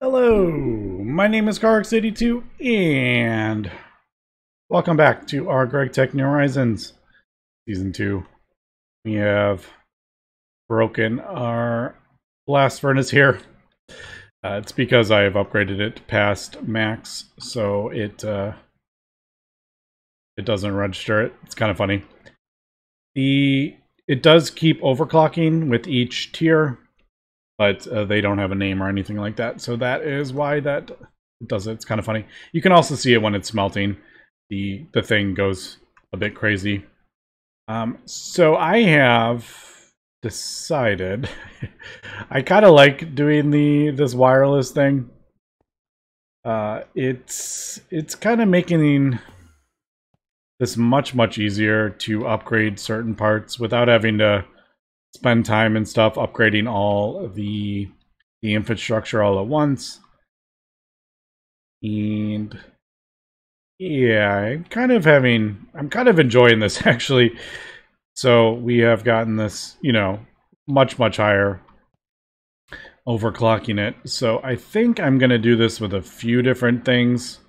Hello, my name is GregTech, and welcome back to our GregTech New Horizons Season 2. We have broken our blast furnace here. It's because I have upgraded it past max, so it doesn't register it. It's kind of funny. It does keep overclocking with each tier, but they don't have a name or anything like that. So that is why that does it. It's kind of funny. You can also see it when it's smelting. The thing goes a bit crazy. So I have decided I kind of like doing this wireless thing. It's kind of making this much easier to upgrade certain parts without having to spend time and stuff upgrading all the infrastructure all at once. And yeah, I'm kind of enjoying this actually. So we have gotten this, much higher, overclocking it. So I think I'm going to do this with a few different things.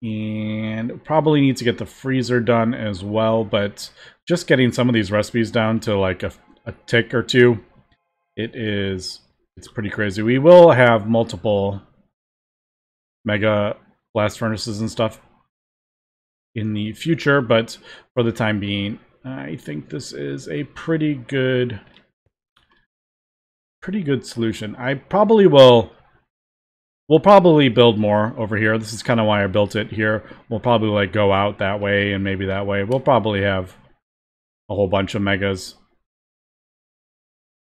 And probably need to get the freezer done as well, but just getting some of these recipes down to like a tick or two, it's pretty crazy. We will have multiple mega blast furnaces and stuff in the future, but for the time being, I think this is a pretty good solution. We'll probably build more over here. This is kind of why I built it here. We'll probably like go out that way and maybe that way. We'll probably have a whole bunch of megas.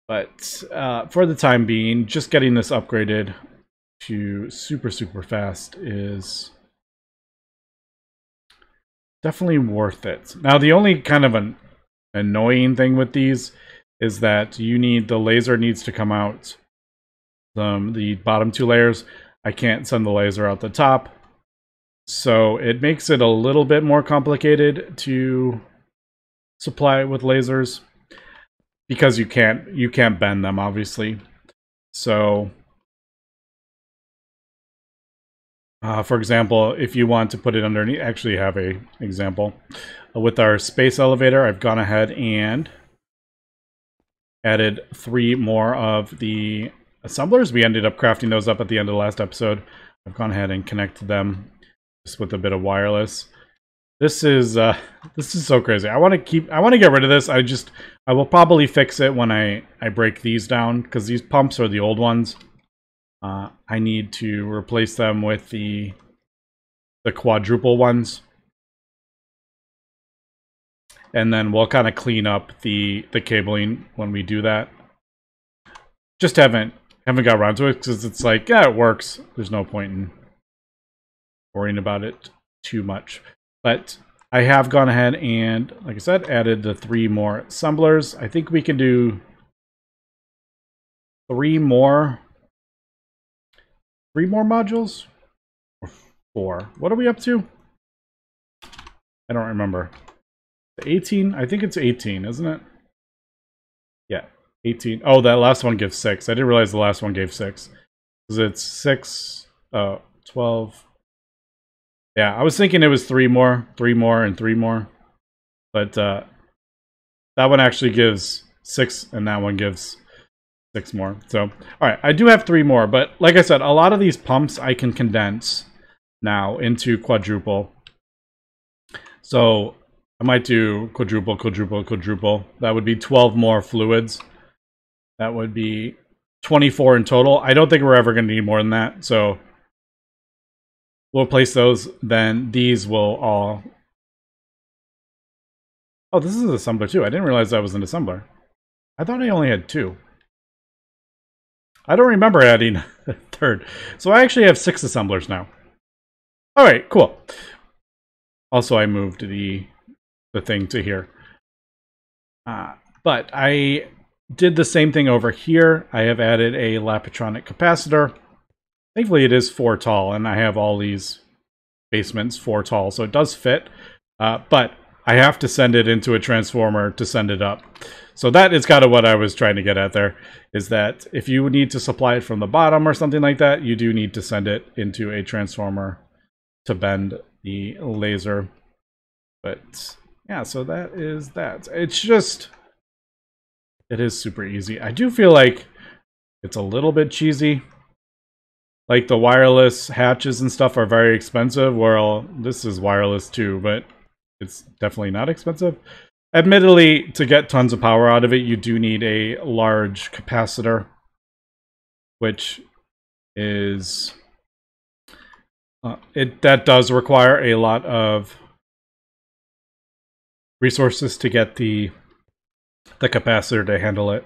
But for the time being, just getting this upgraded to super fast is definitely worth it. Now, the only kind of an annoying thing with these is that the laser needs to come out the bottom two layers. I can't send the laser out the top, so it makes it a little bit more complicated to supply it with lasers because you can't bend them, obviously. So for example, if you want to put it underneath, actually have a example with our space elevator. I've gone ahead and added 3 more of the assemblers. We ended up crafting those up at the end of the last episode. I've gone ahead and connected them just with a bit of wireless. This is so crazy. I want to get rid of this. I will probably fix it when I break these down, because these pumps are the old ones. I need to replace them with the quadruple ones. And then we'll kind of clean up the cabling when we do that. Just haven't got around to it because it's like, yeah, it works. There's no point in worrying about it too much. But I have gone ahead and, like I said, added the 3 more assemblers. I think we can do 3 more modules? Or 4. What are we up to? I don't remember. 18? I think it's 18, isn't it? Yeah, 18. Oh, that last one gives 6. I didn't realize the last one gave 6. Because it's 6, 12. Yeah, I was thinking it was 3 more, and 3 more. But that one actually gives 6, and that one gives 6 more. So, alright, I do have 3 more. But like I said, a lot of these pumps I can condense now into quadruple. So I might do quadruple. That would be 12 more fluids. That would be 24 in total. I don't think we're ever going to need more than that. So we'll place those. Then these will all... Oh, this is an assembler too. I didn't realize that was an assembler. I thought I only had 2. I don't remember adding a 3rd. So I actually have 6 assemblers now. Alright, cool. Also, I moved the thing to here. But I did the same thing over here. I have added a Lapatronic capacitor. Thankfully, it is 4 tall, and I have all these basements 4 tall, so it does fit. But I have to send it into a transformer to send it up. So that is kind of what I was trying to get at there, is that if you need to supply it from the bottom or something like that, you do need to send it into a transformer to bend the laser. But yeah, so that is that. It's just, it is super easy. I do feel like it's a little bit cheesy. Like the wireless hatches and stuff are very expensive. Well, this is wireless too, but it's definitely not expensive. Admittedly, to get tons of power out of it, you do need a large capacitor, which is that does require a lot of resources to get the capacitor to handle it.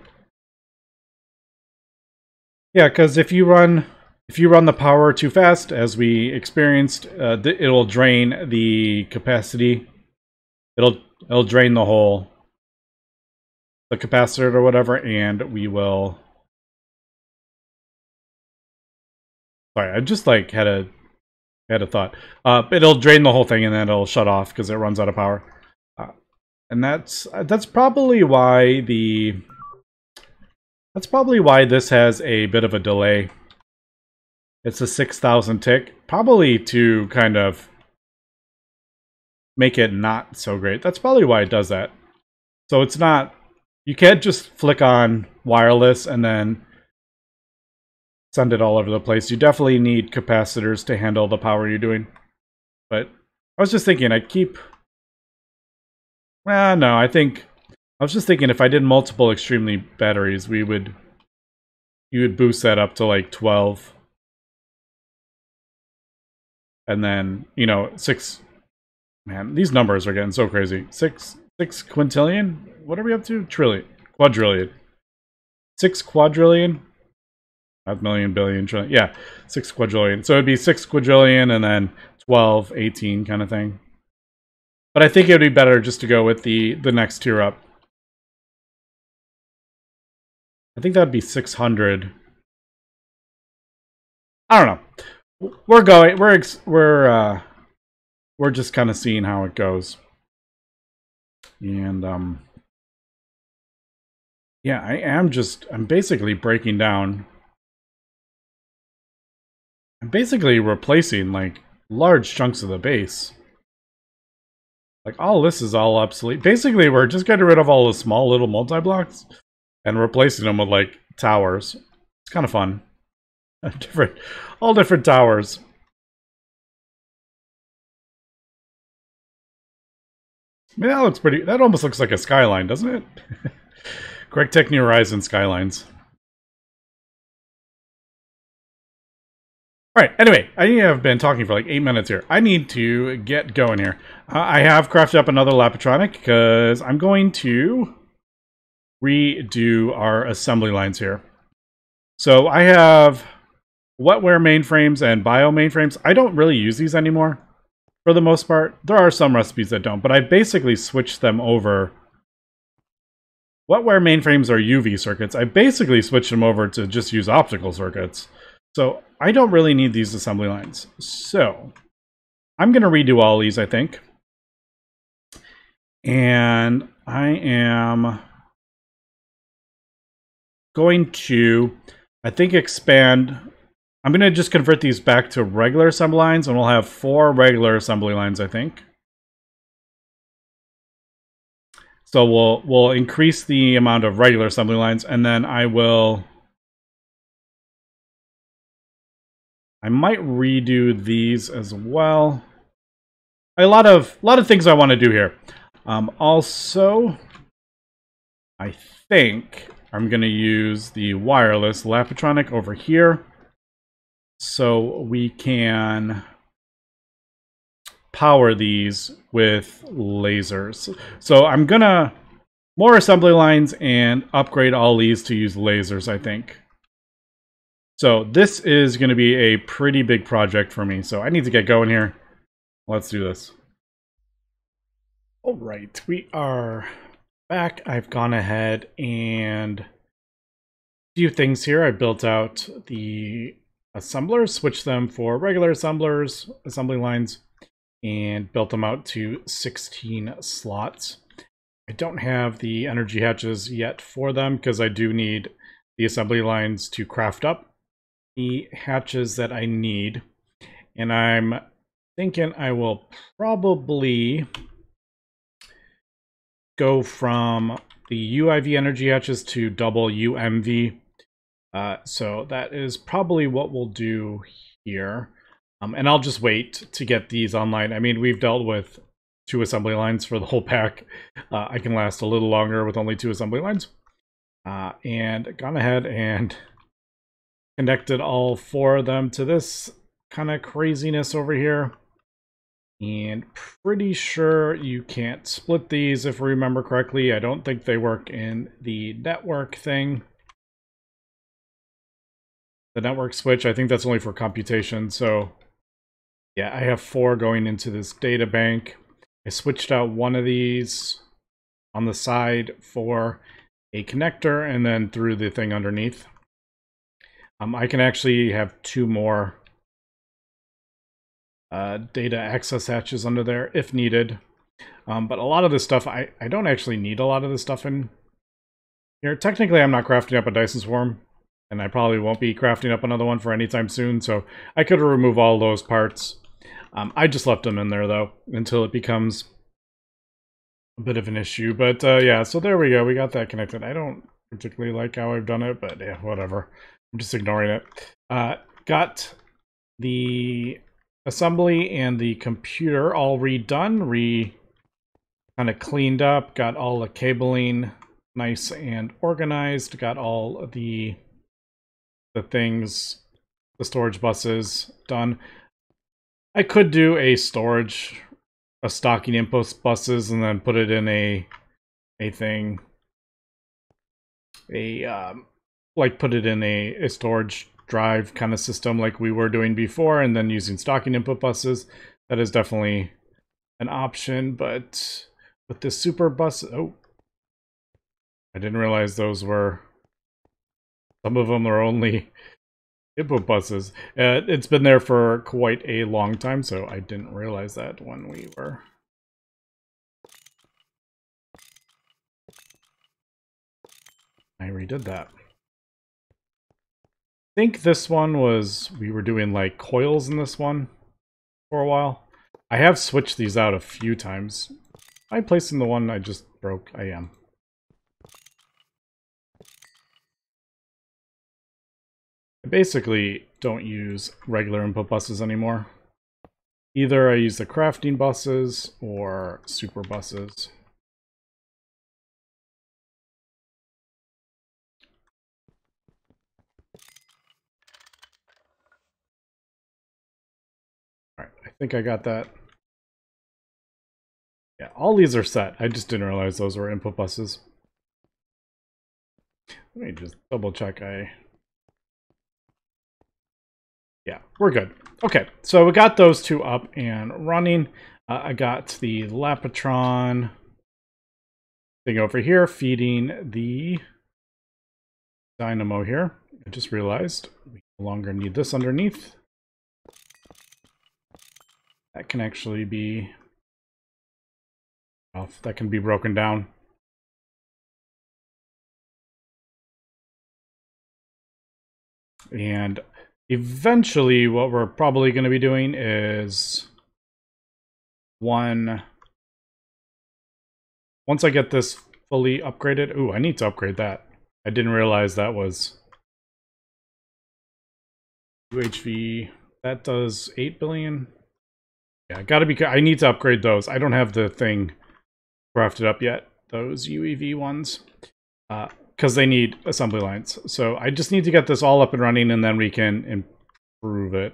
Yeah, because if you run the power too fast, as we experienced, it'll drain the capacity. It'll drain the capacitor or whatever, and we will. Sorry, I just like had a thought. It'll drain the whole thing, and then it'll shut off because it runs out of power. And that's probably why this has a bit of a delay. It's a 6,000 tick, probably to kind of make it not so great. That's probably why it does that. So it's not, you can't just flick on wireless and then send it all over the place. You definitely need capacitors to handle the power you're doing. But I was just thinking, no, I was just thinking if I did multiple extremely batteries, you would boost that up to like 12. And then, 6, man, these numbers are getting so crazy. 6 quintillion? What are we up to? Quadrillion. 6 quadrillion? Not million, billion, trillion. Yeah, 6 quadrillion. So it'd be 6 quadrillion and then 12, 18 kind of thing. But I think it would be better just to go with the next tier up. I think that'd be 600. I don't know. We're just kind of seeing how it goes. And yeah, I'm basically breaking down. I'm basically replacing like large chunks of the base. Like all this is all obsolete. Basically, we're just getting rid of all the small little multi-blocks and replacing them with like towers. It's kind of fun. All different towers. I mean, that looks pretty. That almost looks like a skyline, doesn't it? GregTech New Horizon skylines. All right. Anyway, I have been talking for like 8 minutes here. I need to get going here. I have crafted up another Lapatronic because I'm going to redo our assembly lines here. So I have wetware mainframes and bio mainframes. I don't really use these anymore for the most part. There are some recipes that don't, but I basically switched them over. Wetware mainframes are UV circuits. I basically switched them over to just use optical circuits. So I don't really need these assembly lines. So I'm going to redo all these, I think. And I am going to, I think, expand. I'm going to just convert these back to regular assembly lines, and we'll have 4 regular assembly lines, I think. So we'll increase the amount of regular assembly lines, and then I might redo these as well. A lot of things I want to do here. Also, I think I'm going to use the wireless Lapatronic over here, so we can power these with lasers. So I'm gonna more assembly lines and upgrade all these to use lasers, I think. So this is going to be a pretty big project for me. So I need to get going here. Let's do this. All right, we are back. I've gone ahead and a few things here. I built out the assemblers, switched them for regular assemblers, assembly lines. and built them out to 16 slots. I don't have the energy hatches yet for them because I do need the assembly lines to craft up the hatches that I need. And I'm thinking I will probably go from the UIV energy hatches to double UMV. So that is probably what we'll do here. And I'll just wait to get these online. I mean, we've dealt with 2 assembly lines for the whole pack. I can last a little longer with only 2 assembly lines. And gone ahead and connected all 4 of them to this kind of craziness over here. And pretty sure you can't split these if I remember correctly. I don't think they work in the network thing. The network switch, I think that's only for computation. So yeah, I have 4 going into this data bank. I switched out one of these on the side for a connector and then through the thing underneath. I can actually have 2 more data access hatches under there if needed. But a lot of this stuff, I don't actually need a lot of this stuff in here. Technically, I'm not crafting up a Dyson Swarm, and I probably won't be crafting up another one for any time soon, so I could remove all those parts. I just left them in there, though, until it becomes a bit of an issue. But yeah, so there we go. We got that connected. I don't particularly like how I've done it, but yeah, whatever. I'm just ignoring it. Got the assembly and the computer all redone, kind of cleaned up, got all the cabling nice and organized, got all the things, the storage buses done. I could do a stocking input buses and then put it in a thing, like put it in a storage drive kind of system like we were doing before, and then using stocking input buses. That is definitely an option, but with the super bus, oh, I didn't realize those were, some of them are only input buses. It's been there for quite a long time, so I didn't realize that when we were. I redid that. I think this one was, we were doing like coils in this one for a while. I have switched these out a few times. Am I placing the one I just broke? I am. I basically don't use regular input buses anymore. Either I use the crafting buses or super buses. Alright, I think I got that. Yeah, all these are set. I just didn't realize those were input buses. Let me just double check. Yeah, we're good. Okay, so we got those 2 up and running. I got the Lapatron thing over here feeding the dynamo here. I just realized we no longer need this underneath. That can actually be off. That can be broken down. And eventually what we're probably going to be doing is once I get this fully upgraded. Ooh, I need to upgrade that. I didn't realize that was UHV. That does 8 billion. Yeah, gotta be. I need to upgrade those. I don't have the thing crafted up yet. Those UEV ones. Because they need assembly lines. So I just need to get this all up and running, and then we can improve it.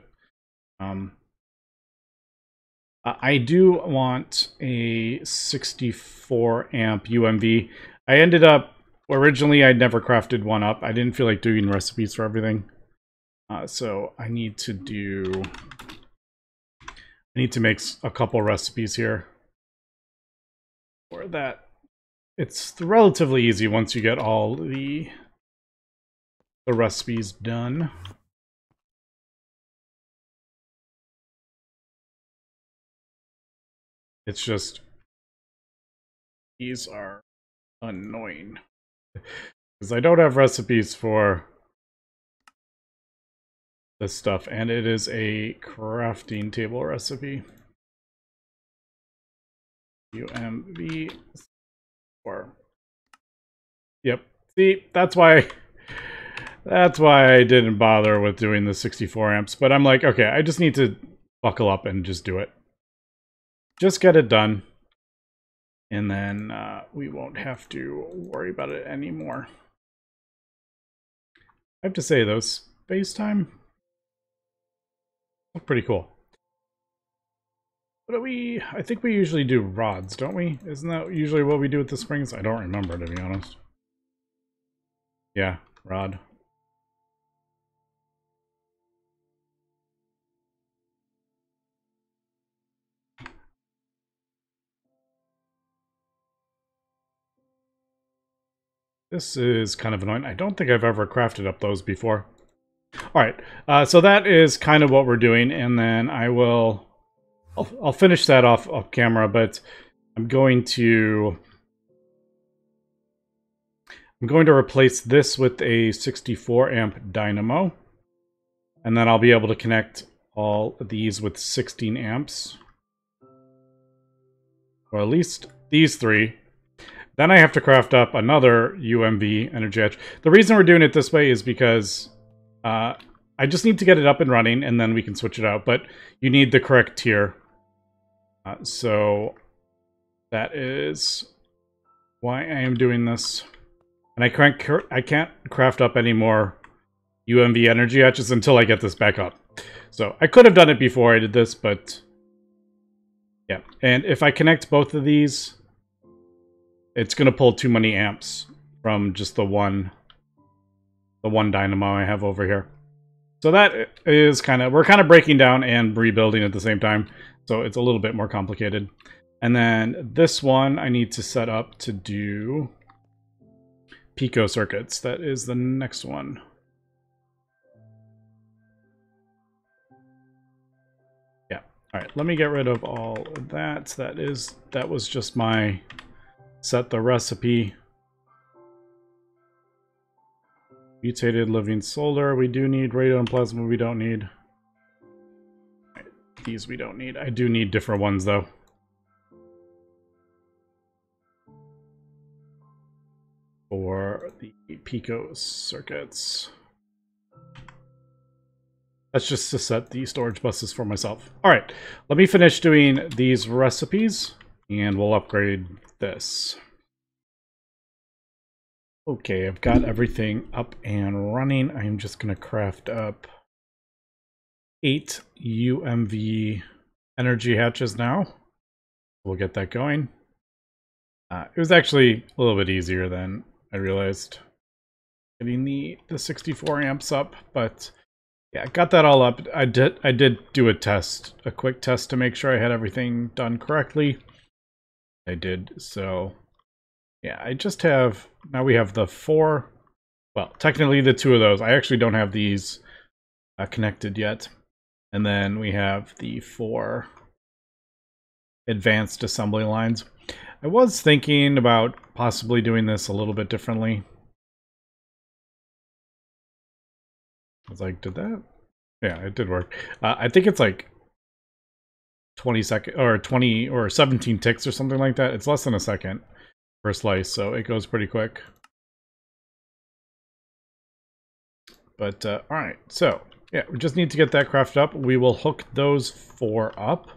I do want a 64 amp UMV. I ended up, originally I'd never crafted one up. I didn't feel like doing recipes for everything. So I need to make a couple recipes here. For that, it's relatively easy once you get all the recipes done. It's just these are annoying because I don't have recipes for this stuff, and it is a crafting table recipe. UMV 4. Yep. See, that's why I didn't bother with doing the 64 amps. But I'm like, okay, I just need to buckle up and just do it. Just get it done. And then we won't have to worry about it anymore. I have to say, though, space time look pretty cool. What do we... I think we usually do rods, don't we? Isn't that usually what we do with the springs? I don't remember, to be honest. Yeah, rod. This is kind of annoying. I don't think I've ever crafted up those before. Alright, so that is kind of what we're doing, and then I'll finish that off camera, but I'm going to replace this with a 64 amp dynamo, and then I'll be able to connect all of these with 16 amps, or at least these three. Then I have to craft up another UMV energy hatch. The reason we're doing it this way is because I just need to get it up and running, and then we can switch it out. But you need the correct tier. So that is why I am doing this. And I can't craft up any more UMV energy hatches until I get this back up. So I could have done it before I did this, but yeah. And if I connect both of these, it's going to pull too many amps from just the one dynamo I have over here. So that is we're kind of breaking down and rebuilding at the same time. So it's a little bit more complicated. And then this one I need to set up to do pico circuits. That is the next one. Yeah. All right. Let me get rid of all of that. That was just my set the recipe. Mutated living solder. We do need radio and plasma. We don't need. Right, these we don't need. I do need different ones though. For the pico circuits. That's just to set the storage buses for myself. All right, let me finish doing these recipes and we'll upgrade this. Okay, I've got everything up and running. I'm just going to craft up 8 UMV energy hatches now. We'll get that going. It was actually a little bit easier than I realized getting the 64 amps up, but yeah, I got that all up. I did do a quick test to make sure I had everything done correctly. I did, so yeah, I just have, now we have the 4, well, technically the 2 of those. I actually don't have these connected yet. And then we have the 4 advanced assembly lines. I was thinking about possibly doing this a little bit differently. I was like, did that? Yeah, it did work. I think it's like 20 seconds or 20 or 17 ticks or something like that. It's less than a second per slice, so it goes pretty quick. But all right, so yeah, we just need to get that crafted up. We will hook those 4 up,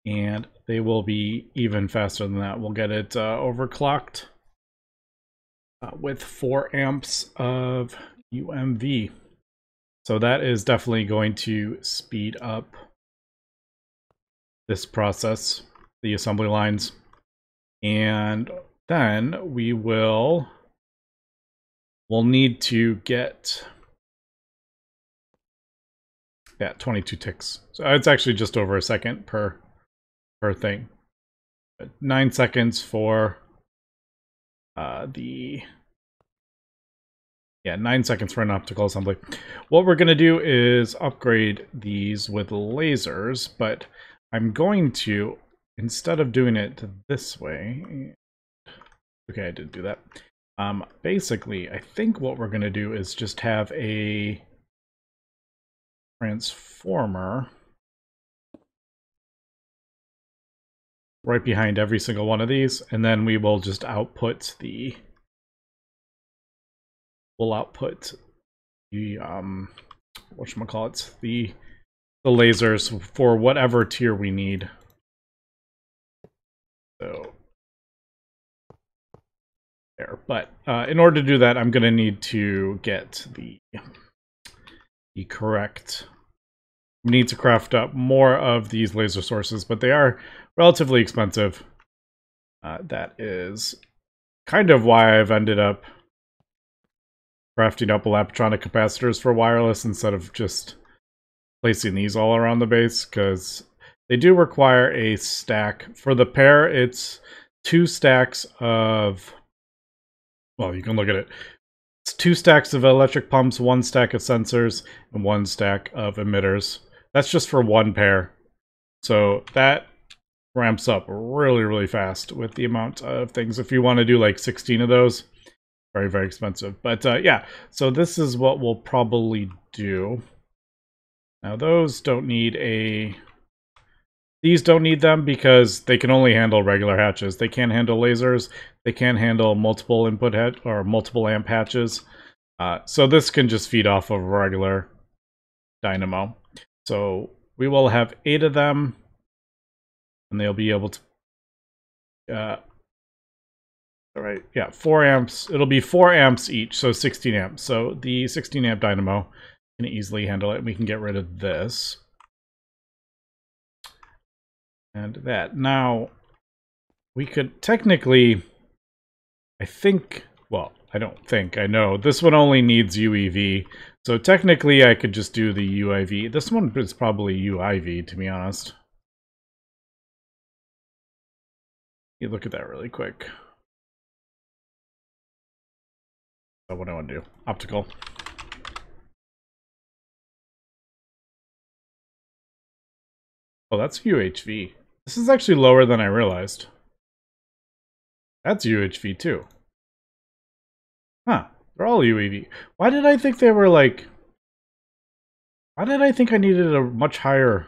and they will be even faster than that. We'll get it overclocked with 4 amps of UMV. So that is definitely going to speed up this process, the assembly lines. And then we'll need to get 22 ticks. So it's actually just over a second per thing. 9 seconds for 9 seconds for an optical assembly. What we're going to do is upgrade these with lasers, but I'm going to instead of doing it this way, okay, I did do that. Basically, I think what we're going to do is just have a transformer right behind every single one of these, and then we will just output the whatchamacallit, the lasers for whatever tier we need. So there. But in order to do that, I'm going to need to get the correct. We need to craft up more of these laser sources, but they are relatively expensive. That is kind of why I've ended up crafting up electronic capacitors for wireless instead of just placing these all around the base, because they do require a stack. For the pair, it's 2 stacks of, well, you can look at it. It's 2 stacks of electric pumps, 1 stack of sensors, and 1 stack of emitters. That's just for 1 pair. So that ramps up really, really fast with the amount of things. If you want to do like 16 of those, very, very expensive. But yeah, so this is what we'll probably do. Now those don't need a... These don't need them because they can only handle regular hatches. They can't handle lasers. They can't handle multiple input or multiple amp hatches. So this can just feed off of a regular dynamo. So we will have 8 of them, and they'll be able to... all right, yeah, 4 amps. It'll be 4 amps each, so 16 amps. So the 16 amp dynamo can easily handle it. We can get rid of this. And that. Now, we could technically, I think, well, I don't think, I know, this one only needs UEV. So technically I could just do the UIV. This one is probably UIV, to be honest. You look at that really quick. So what do I want to do? Optical. Oh, that's UHV. This is actually lower than I realized. That's UHV too. Huh. They're all UEV. Why did I think they were like... Why did I think I needed a much higher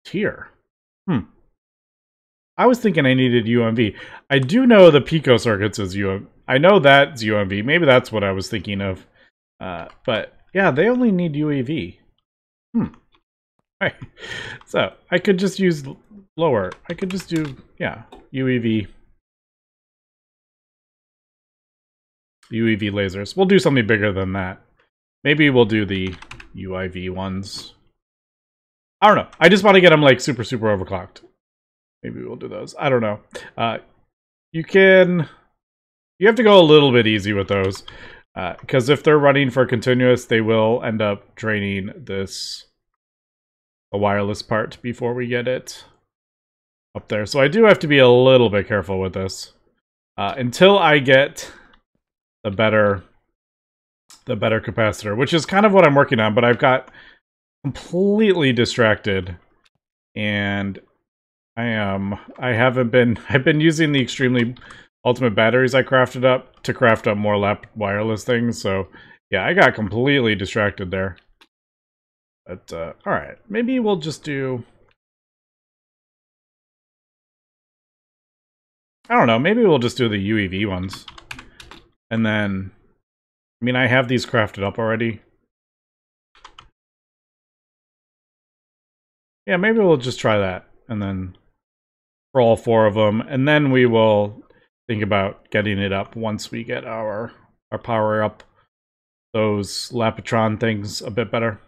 tier? I was thinking I needed UMV. I do know the Pico circuits is UMV. I know that's UMV. Maybe that's what I was thinking of. But yeah, they only need UAV. Right. So I could just use lower. I could just do, yeah, UEV. UEV lasers. We'll do something bigger than that. Maybe we'll do the UIV ones. I don't know. I just want to get them like super, super overclocked. Maybe we'll do those. I don't know. You have to go a little bit easy with those. Because if they're running for continuous, they will end up draining the wireless part before we get it up there. So I do have to be a little bit careful with this. Until I get the better capacitor, which is kind of what I'm working on, but I've got completely distracted, and I've been using the extremely ultimate batteries I crafted up to craft up more lap wireless things, so yeah, I got completely distracted there. But alright, maybe we'll just do, I don't know, maybe we'll just do the UEV ones. And then, I mean, I have these crafted up already. Yeah, maybe we'll just try that, and then for all 4 of them, and then we will think about getting it up once we get our power up those Lapitron things a bit better.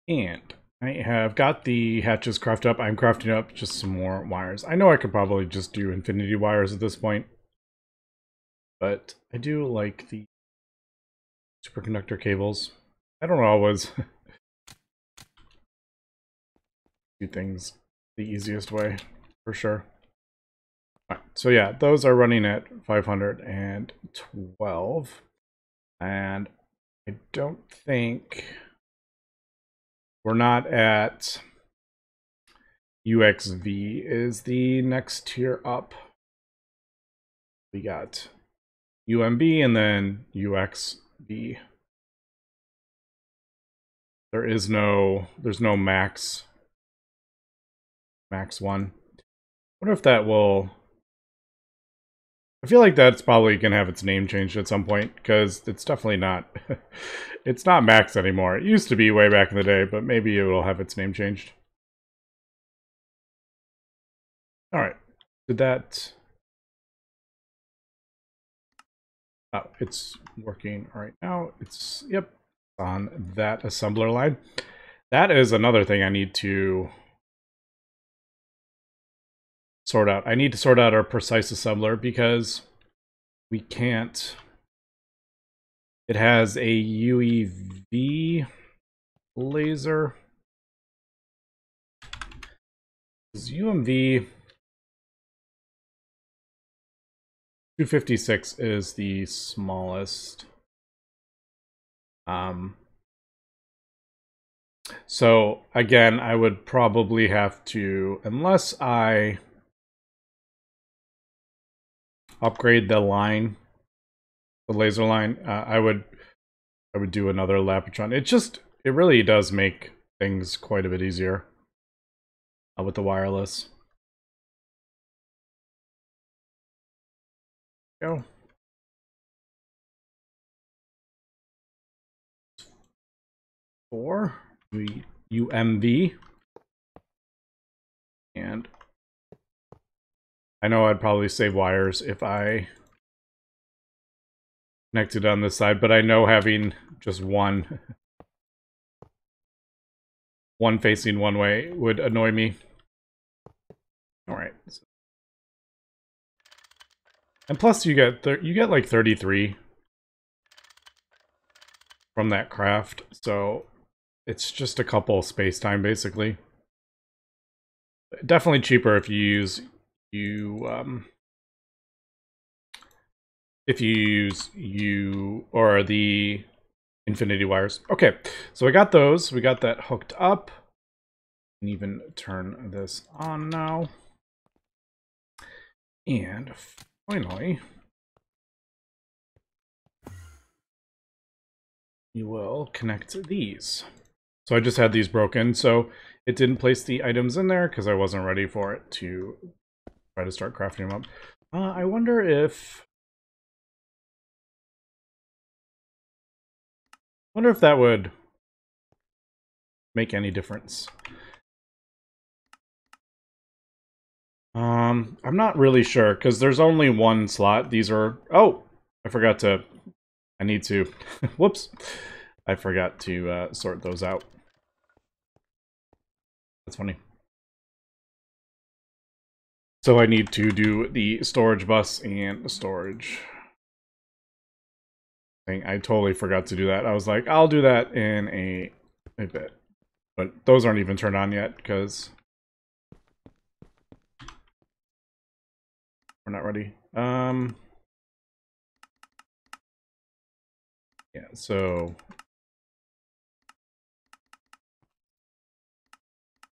And I have got the hatches crafted up. I'm crafting up just some more wires. I know I could probably just do infinity wires at this point, but I do like the superconductor cables. I don't always do things the easiest way, for sure. Right, so yeah, those are running at 512. And I don't think we're not at UXV is the next tier up. We got UMB and then UXV. There's no max one. I wonder if that will... I feel like that's probably gonna have its name changed at some point, because it's definitely not it's not max anymore. It used to be way back in the day, but maybe it will have its name changed. Alright. Did that... Oh, it's working right now. It's, yep, on that assembler line. That is another thing I need to sort out. I need to sort out our precise assembler because we can't... It has a UEV laser. Is UMV 256 is the smallest. So again, I would probably have to, unless I upgrade the line, the laser line, I would do another Lapitron. It really does make things quite a bit easier with the wireless. Go. Four UMV, and I know I'd probably save wires if I connected on this side, but I know having just one facing one way would annoy me. All right, and plus you get like 33 from that craft, so it's just a couple space-time basically. Definitely cheaper if you use or the infinity wires. Okay, so I got those. We got that hooked up. I can even turn this on now. And finally, you will connect these. So I just had these broken, so it didn't place the items in there because I wasn't ready for it to try to start crafting them up. I wonder if that would make any difference. I'm not really sure because there's only one slot. These are... Oh, I forgot to... I need to... Whoops. I forgot to sort those out. That's funny. So I need to do the storage bus and the storage thing. I totally forgot to do that. I was like, I'll do that in a bit. But those aren't even turned on yet because we're not ready. Yeah, so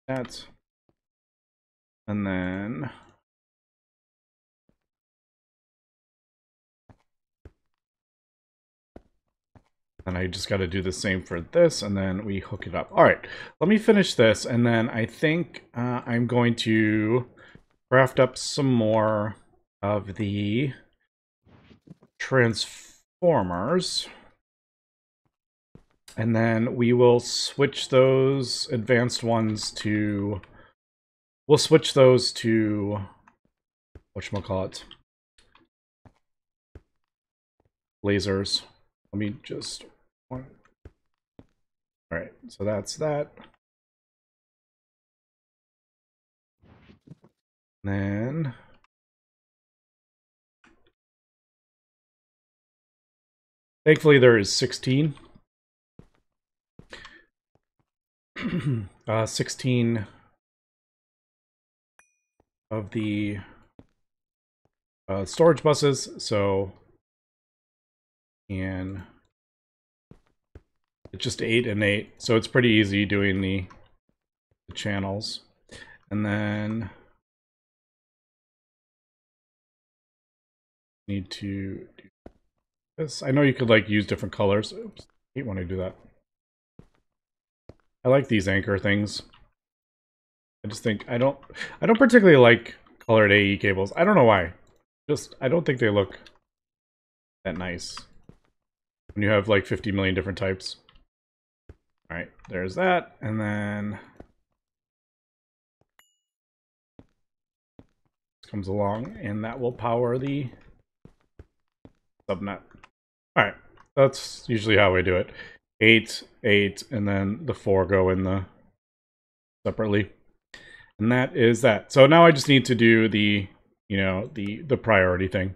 that, and then I just got to do the same for this, and then we hook it up. All right, let me finish this, and then I think I'm going to craft up some more of the transformers, and then we will switch those advanced ones to... We'll switch those to... whatchamacallit? Lasers. Let me just... Alright, so that's that. Then... Thankfully there is 16. 16 of the storage buses, so... And it's just 8 and 8, so it's pretty easy doing the channels. And then need to do this. I know you could like use different colors. Oops, I hate when I do that. I like these anchor things. I just think I don't particularly like colored AE cables. I don't know why. Just I don't think they look that nice when you have like 50 million different types. All right, there's that, and then this comes along, and that will power the subnet. All right, that's usually how we do it. 8, 8, and then the 4 go in the separately. And that is that. So now I just need to do the, you know, the priority thing.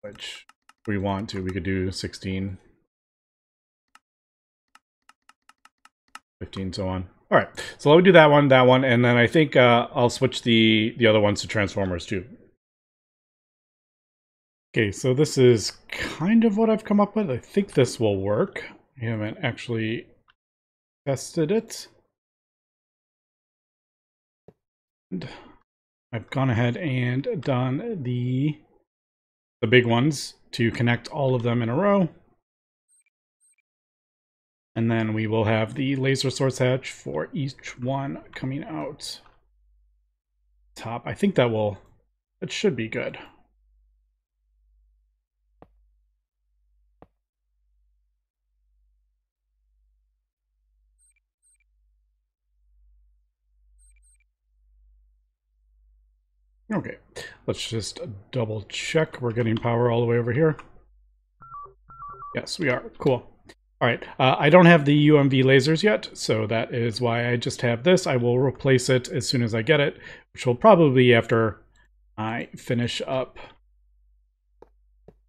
Which we want to. We could do 16, 15, so on. All right, so let me do that one, and then I think I'll switch the other ones to transformers too. Okay, so this is kind of what I've come up with. I think this will work. I haven't actually tested it. And I've gone ahead and done the big ones to connect all of them in a row. And then we will have the laser source hatch for each one coming out top. I think that should be good. Okay, let's just double check. We're getting power all the way over here. Yes, we are. Cool. All right, I don't have the UMV lasers yet, so that is why I just have this. I will replace it as soon as I get it, which will probably be after I finish up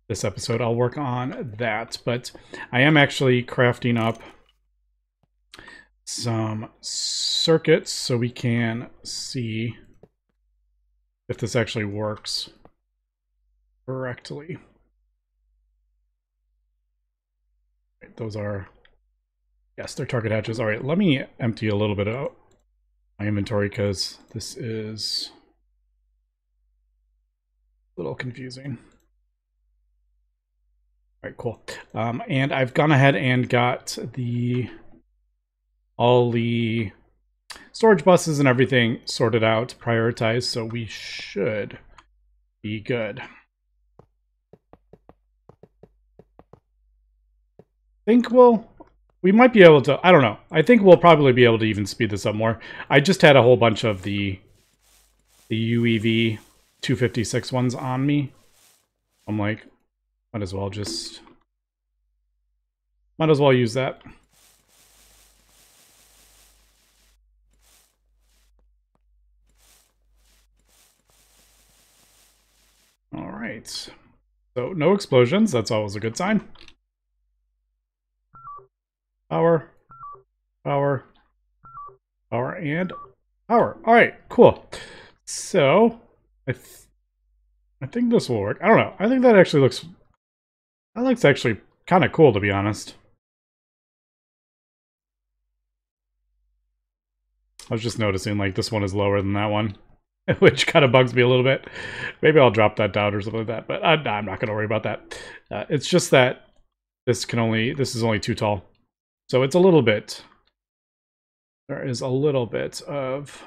this episode. I'll work on that, but I am actually crafting up some circuits so we can see if this actually works correctly. Those are, yes, they're target hatches. All right, let me empty a little bit out my inventory because this is a little confusing. All right, cool. And I've gone ahead and got all the storage buses and everything sorted out, prioritized, so we should be good. I think we might be able to, I don't know. I think we'll probably be able to even speed this up more. I just had a whole bunch of the UEV 256 ones on me. I'm like, might as well use that. All right. So no explosions. That's always a good sign. Power, power, power, and power. All right, cool. So I think this will work. I don't know. I think that actually looks actually kind of cool, to be honest. I was just noticing like this one is lower than that one, which kind of bugs me a little bit. Maybe I'll drop that down or something like that, but I'm not going to worry about that. It's just that this is only too tall. So it's a little bit, there is a little bit of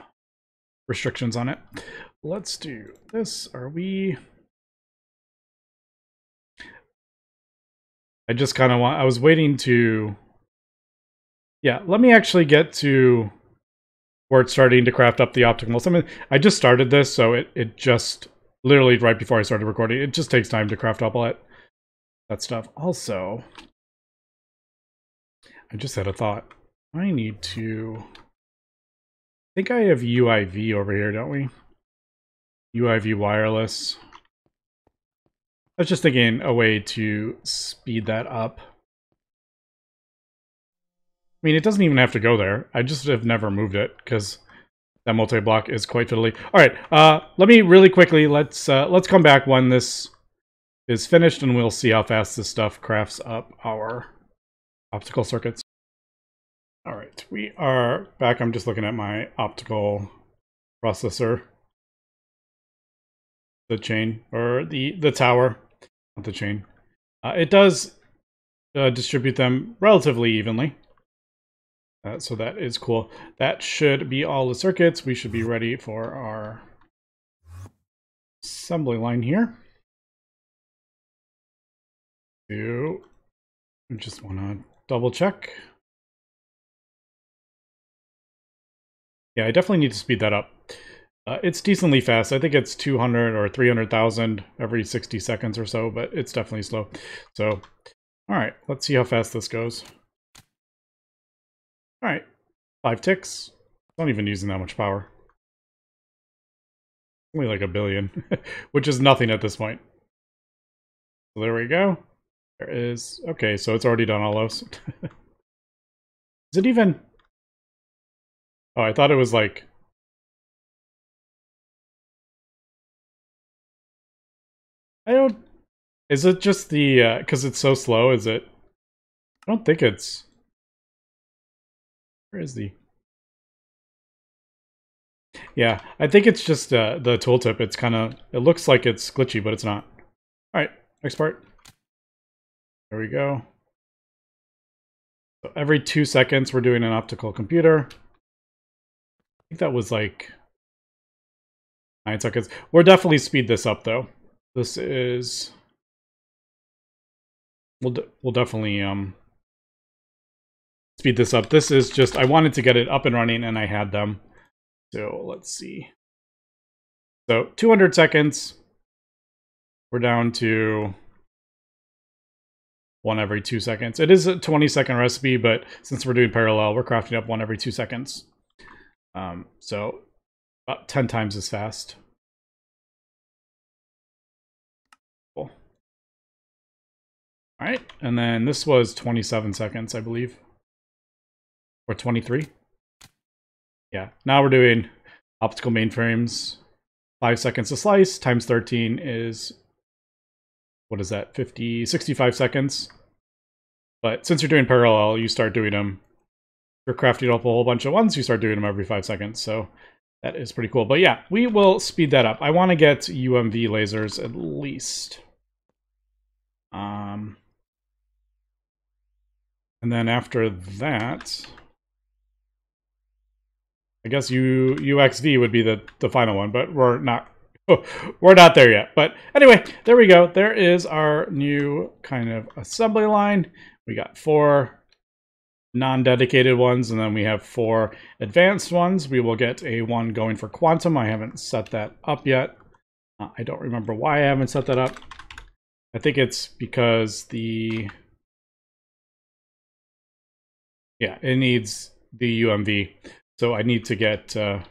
restrictions on it. Let's do this. I just kind of I was waiting to, yeah, let me actually get to where it's starting to craft up the optical. I just started this, so it just, literally right before I started recording, it just takes time to craft up all that stuff. Also, I just had a thought. I need to, I think I have UIV over here, don't we? UIV wireless. I was just thinking a way to speed that up. I mean, it doesn't even have to go there. I just have never moved it because that multi-block is quite fiddly. All right, let me really quickly, let's come back when this is finished and we'll see how fast this stuff crafts up our optical circuits. All right, we are back. I'm just looking at my optical processor. The chain, or the tower, not the chain. It does distribute them relatively evenly. So that is cool. That should be all the circuits. We should be ready for our assembly line here. I just want to double check. Yeah, I definitely need to speed that up. It's decently fast. I think it's 200 or 300,000 every 60 seconds or so, but it's definitely slow. So, all right, let's see how fast this goes. All right, 5 ticks. Not even using that much power. Only like 1 billion, which is nothing at this point. So there we go. There is... Okay, so it's already done all those. Is it even... Oh, I thought it was like... I don't... Is it just the... because it's so slow, is it... I don't think it's... Where is the... Yeah, I think it's just the tooltip. It's kind of... It looks like it's glitchy, but it's not. Alright, next part. There we go. So every 2 seconds, we're doing an optical computer. I think that was like 9 seconds. We'll definitely speed this up, though. This is... We'll definitely speed this up. This is just... I wanted to get it up and running, and I had them. So let's see. So 200 seconds. We're down to 1 every 2 seconds. It is a 20-second recipe, but since we're doing parallel, we're crafting up 1 every 2 seconds. So about 10 times as fast. Cool. All right, and then this was 27 seconds, I believe. Or 23. Yeah, now we're doing optical mainframes. 5 seconds a slice times 13 is... What is that? 65 seconds. But since you're doing parallel, you start doing them. You're crafting up a whole bunch of ones, you start doing them every 5 seconds. So that is pretty cool. But yeah, we will speed that up. I want to get UMV lasers at least. And then after that, I guess UXV would be the final one, but we're not there yet. But anyway, there we go. There is our new kind of assembly line. We got 4 non-dedicated ones, and then we have 4 advanced ones. We will get a one going for quantum. I haven't set that up yet. I don't remember why I haven't set that up. I think it's because it needs the UMV. So I need to get... Oh,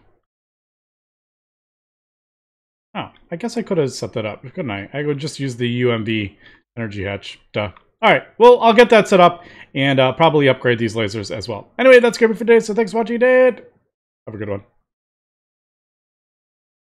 I guess I could have set that up, couldn't I? I would just use the UMV energy hatch. Duh. All right, well, I'll get that set up and probably upgrade these lasers as well. Anyway, that's good for today, so thanks for watching, Dad. Have a good one.